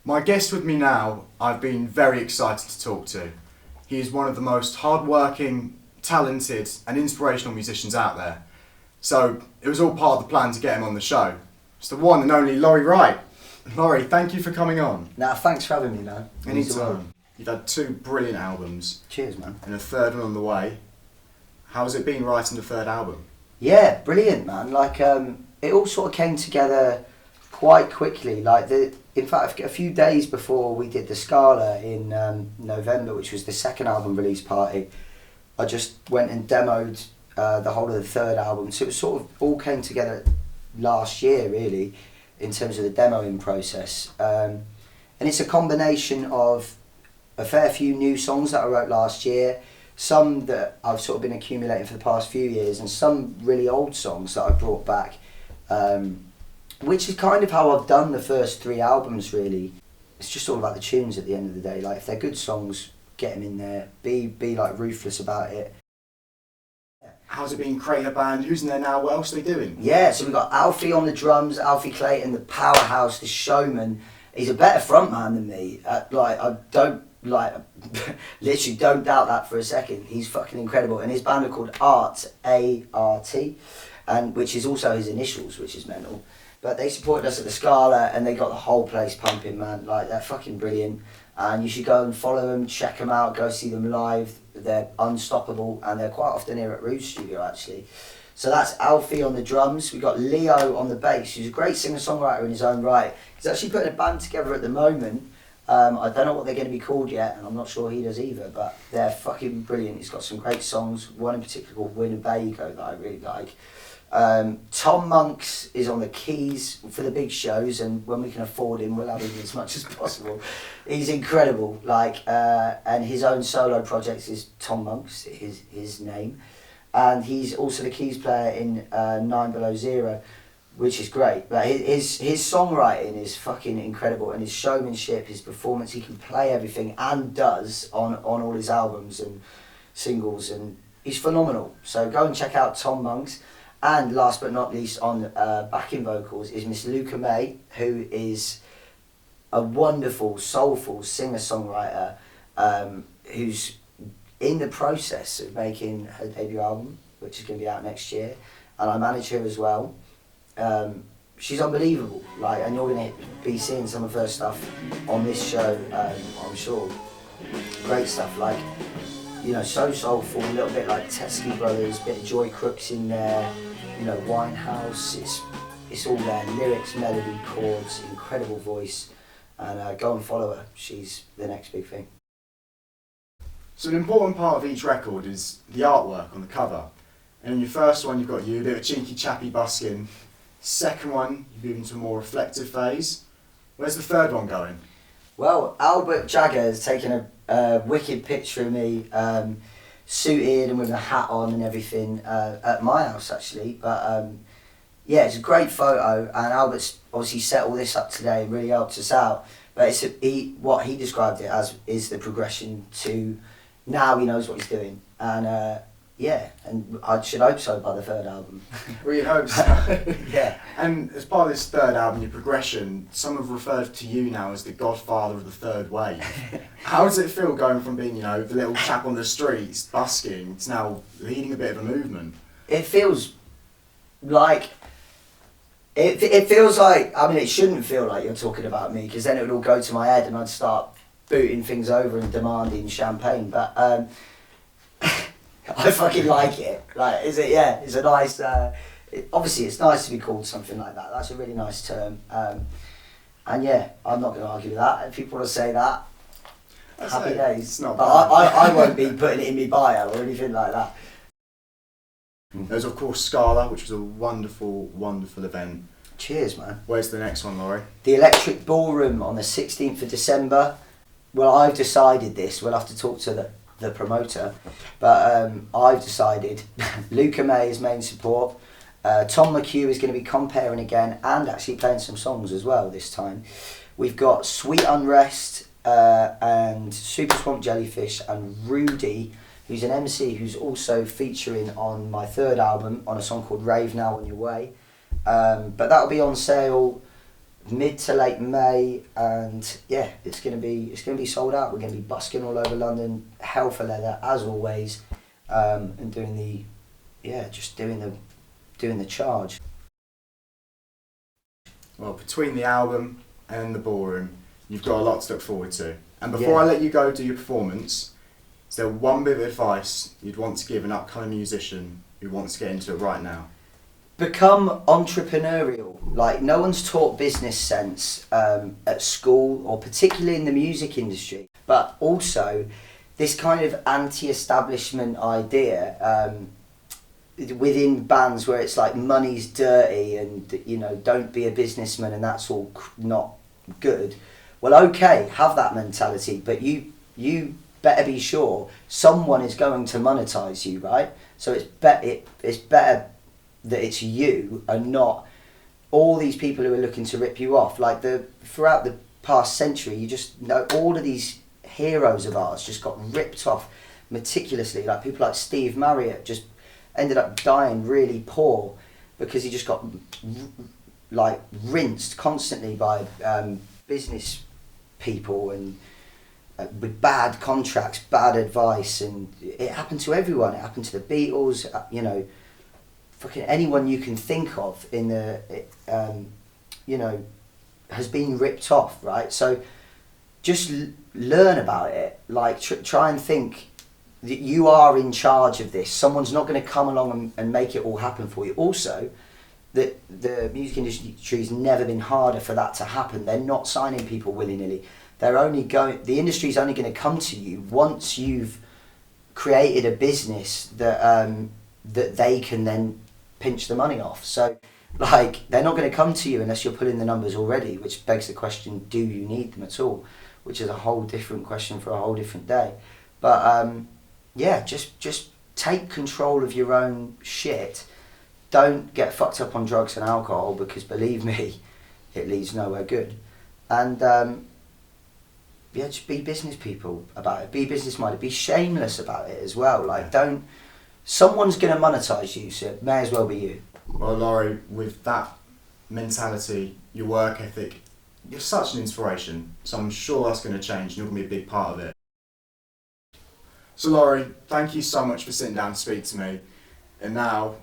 My guest with me now, I've been very excited to talk to. He is one of the most hard-working, talented and inspirational musicians out there. So it was all part of the plan to get him on the show. It's the one and only Laurie Wright. Laurie, thank you for coming on. Nah, thanks for having me, man. Anytime. You've had 2 brilliant albums. Cheers, man. And a 3rd one on the way. How's it been writing the 3rd album? Yeah, brilliant, man. It all sort of came together quite quickly. In fact, a few days before we did the Scala in November, which was the 2nd album release party, I just went and demoed the whole of the 3rd album. So it sort of all came together last year, really, in terms of the demoing process. And it's a combination of a fair few new songs that I wrote last year, some that I've sort of been accumulating for the past few years, and some really old songs that I brought back, which is kind of how I've done the first 3 albums, really. It's just all about the tunes at the end of the day. Like, if they're good songs, get them in there, be like ruthless about it. How's it been creating a band? Who's in there now? What have they doing? Yeah, so we've got Alfie on the drums, Alfie Clayton, the powerhouse, the showman. He's a better frontman than me. Literally don't doubt that for a second. He's fucking incredible. And his band are called Art, A-R-T, and which is also his initials, which is mental. But they supported us at the Scala and they got the whole place pumping, man. Like, they're fucking brilliant. And you should go and follow them, check them out, go see them live. They're unstoppable, and they're quite often here at Rouge Studio, actually. So that's Alfie on the drums. We've got Leo on the bass, who's a great singer-songwriter in his own right. He's actually putting a band together at the moment. I don't know what they're going to be called yet, and I'm not sure he does either, but they're fucking brilliant. He's got some great songs, one in particular called Winnebago that I really like. Tom Monks is on the keys for the big shows, and when we can afford him, we'll have him as much as possible. He's incredible, and his own solo project is Tom Monks, his name, and he's also the keys player in 9 Below Zero, which is great. But his songwriting is fucking incredible, and his showmanship, his performance, he can play everything and does on all his albums and singles, and he's phenomenal. So go and check out Tom Monks. And last but not least, on backing vocals is Miss Luca May, who is a wonderful, soulful singer-songwriter who's in the process of making her debut album, which is going to be out next year. And I manage her as well. She's unbelievable, and you're going to be seeing some of her stuff on this show, I'm sure. Great stuff, so soulful, a little bit like Teskey Brothers, bit of Joy Crooks in there, Winehouse, it's all there, lyrics, melody, chords, incredible voice, and go and follow her, she's the next big thing. So an important part of each record is the artwork on the cover. And in your first one you've got you, a bit of a chinky chappy buskin. Second one, you move into a more reflective phase. Where's the 3rd one going? Well, Albert Jagger has taken a wicked picture of me, suited and with a hat on and everything, at my house actually. But it's a great photo, and Albert's obviously set all this up today and really helped us out. But what he described it as is the progression to now he knows what he's doing, and and I should hope so by the 3rd album. We hope so. Yeah. And as part of this 3rd album, your progression, some have referred to you now as the godfather of the 3rd wave. How does it feel going from being, the little chap on the streets, busking, to now leading a bit of a movement? It feels like... It feels like... I mean, it shouldn't feel like you're talking about me, because then it would all go to my head and I'd start booting things over and demanding champagne, but... I fucking like it. It's a nice... obviously, it's nice to be called something like that. That's a really nice term. And I'm not going to argue with that. If people want to say that, happy days. It's not but I won't be putting it in my bio or anything like that. There's, of course, Scala, which was a wonderful, wonderful event. Cheers, man. Where's the next one, Laurie? The Electric Ballroom on the 16th of December. Well, I've decided this. We'll have to talk to the promoter, but I've decided Luca May is main support, Tom McHugh is going to be comparing again and actually playing some songs as well this time. We've got Sweet Unrest and Super Swamp Jellyfish and Rudy, who's an MC who's also featuring on my 3rd album on a song called Rave Now On Your Way, but that'll be on sale mid to late May, and yeah, it's gonna be sold out. We're gonna be busking all over London, hell for leather as always, and doing the charge. Well, between the album and the ballroom, you've got a lot to look forward to. And before I let you go do your performance, is there one bit of advice you'd want to give an upcoming musician who wants to get into it right now? Become entrepreneurial. Like, no one's taught business sense at school, or particularly in the music industry. But also, this kind of anti-establishment idea within bands where it's like money's dirty and, you know, don't be a businessman and that's all not good. Well, okay, have that mentality, but you better be sure someone is going to monetize you, right? So it's better that it's you and not all these people who are looking to rip you off. Like, throughout the past century, you just know all of these heroes of ours just got ripped off meticulously. Like, people like Steve Marriott just ended up dying really poor because he just got like rinsed constantly by business people and with bad contracts, bad advice, and it happened to everyone. It happened to the Beatles, you know, fucking anyone you can think of in the, you know, has been ripped off, right? So just learn about it. Like, try and think that you are in charge of this. Someone's not going to come along and make it all happen for you. Also, that the music industry's never been harder for that to happen. They're not signing people willy-nilly. The industry's only going to come to you once you've created a business that that they can then pinch the money off. So, like, they're not going to come to you unless you're putting the numbers already, which begs the question, do you need them at all? Which is a whole different question for a whole different day. But yeah, just take control of your own shit. Don't get fucked up on drugs and alcohol, because believe me, it leads nowhere good. And yeah, just be business people about it. Be business minded. Be shameless about it as well. Like, someone's going to monetize you, so it may as well be you. Well, Laurie, with that mentality, your work ethic, you're such an inspiration. So I'm sure that's going to change and you're going to be a big part of it. So Laurie, thank you so much for sitting down to speak to me. And now,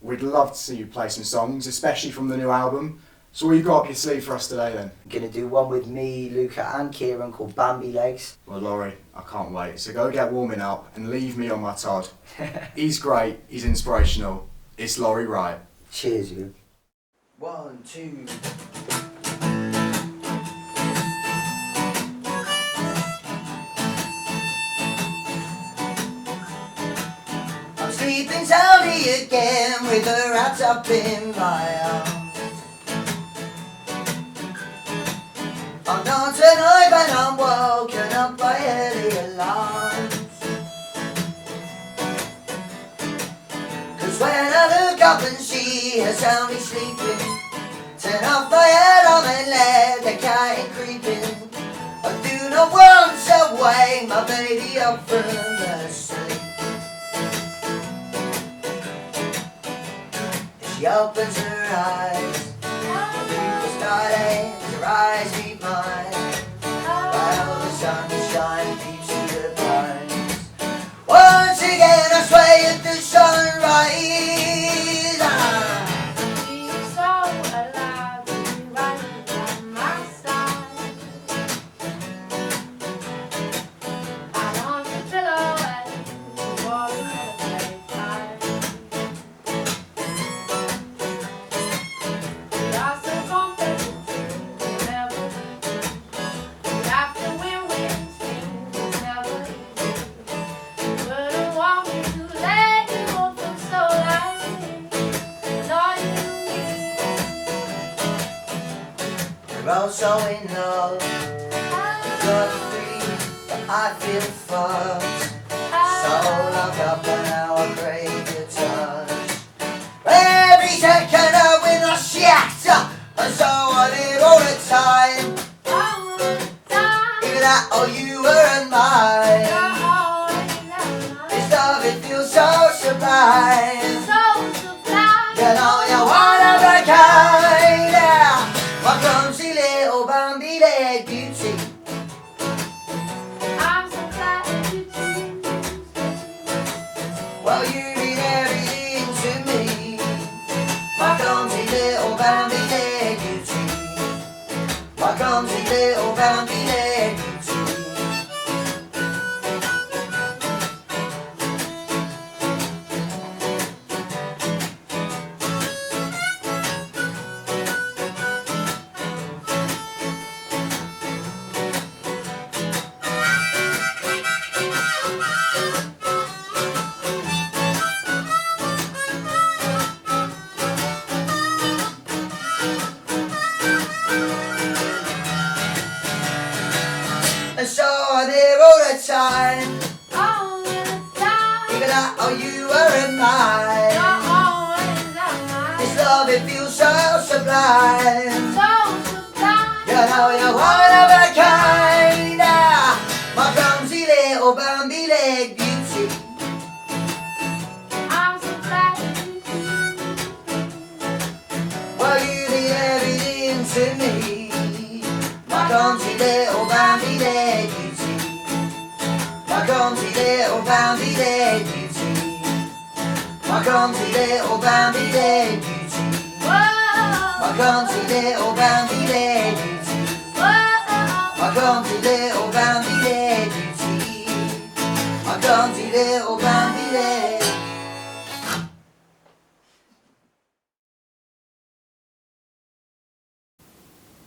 we'd love to see you play some songs, especially from the new album. So what you got up your sleeve for us today then? I'm going to do one with me, Luca and Kieran called Bambi Legs. Well, Laurie, I can't wait. So go get warming up and leave me on my Todd. He's great, he's inspirational. It's Laurie Wright. Cheers, you. 1, 2. I'm sleeping soundly again with the rats up in my arms. I'm not tonight when I'm woken up by early alarms. Cause when I look up and see her soundly sleeping, turn off my alarm and let the cat in creeping. I do not want to wake my baby up from her sleep. She opens her eyes, the people starting to rise behind. While the sunshine peeps through the pines, once again I sway at the sunrise. Feel so alive when you right by my side. Out on the pillow and the water at playtime. We are so competitive, we'll never leave. We have to win things, it's never easy. Wouldn't want me to let you go for so lightly. And all you need, We're all so in love, you're free, but I feel fucked. So locked up and now I crave your touch. Every second I win a shatter, and so I live all the time. all the time. Even that, oh, you were mine. You're all in This love, it feels so sublime. so sublime. You know you're one of a kind, yeah. What comes to Oh, you mean everything to me. My clumsy little Bambi leg beauty. My clumsy little Bambi leg beauty. And so I'm there all the time. All the time. Even that, oh, you were mine. You're always on This my love, it feels so sublime. soul supply. You know you're one of a kind. Ah, my clumsy little Bambi leg beauty. I'm so glad you Well, you mean everything to me. My clumsy little Bambi leg beauty. My clumsy little Bambi leg beauty. My clumsy little Bambi leg beauty. My Whoa. clumsy little Bambi leg beauty. Whoa. My clumsy little Bambi leg beauty. My clumsy little Bambi leg.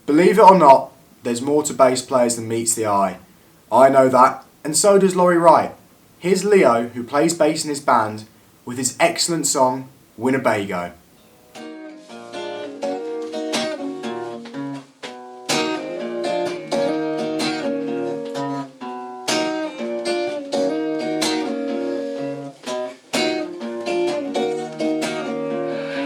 Believe it or not, there's more to bass players than meets the eye. I know that, and so does Laurie Wright. Here's Leo, who plays bass in his band, with his excellent song, Winnebago.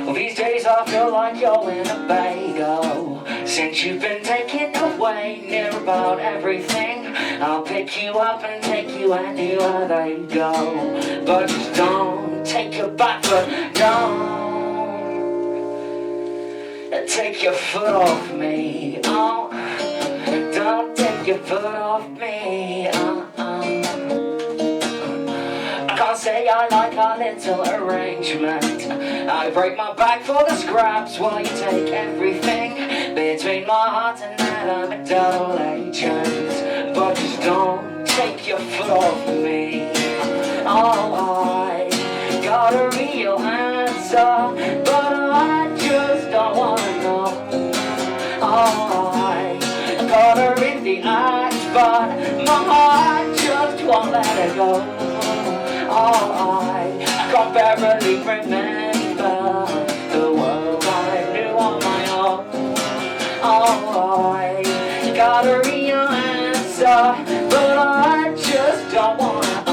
Well, these days I feel like you're Winnebago. Since you've been taken away, near about everything, I'll pick you up and take you anywhere they go. But just don't take your back foot, don't take your foot off me. Oh, don't take your foot off me. I can't say I like our little arrangement. I break my back for the scraps while you take everything between my heart and that I'm a double agent. But just don't take your foot off me. Oh, I got a real answer, but I just don't wanna know. Oh, I got her in the eyes, but my heart just won't let her go. Oh, I can't barely remember the world I knew on my own. Oh, I got a real answer, but I just don't wanna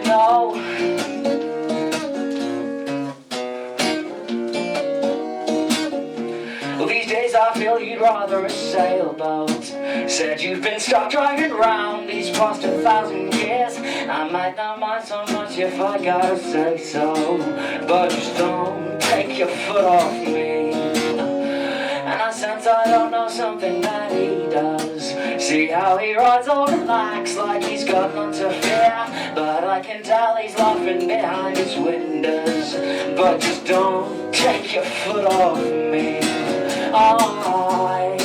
know. Well, these days I feel you'd rather a sailboat. Said you've been stuck driving round these past 1,000 years. I might not mind so much if I gotta say so, but just don't take your foot off me. And I sense I don't know something that he does. See how he rides all relaxed like he's got none to fear, but I can tell he's laughing behind his windows. But just don't take your foot off me. Oh, I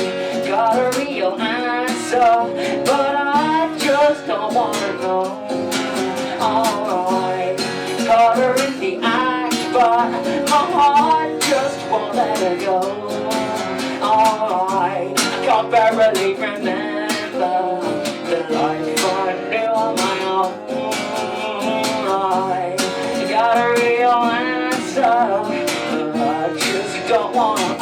got a real answer, but I just don't wanna know. Oh, I caught her in the act, but my heart just won't let her go. Oh, I can't barely remember the life I knew on my own. I got a real answer, but I just don't wanna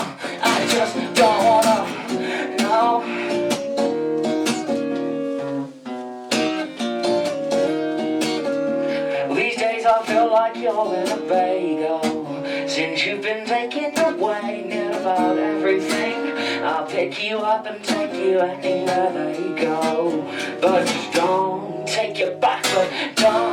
know. These days I feel like you're Winnebago. Since you've been taken away, near about everything, I'll pick you up and take you anywhere they go. But just don't take your back foot, don't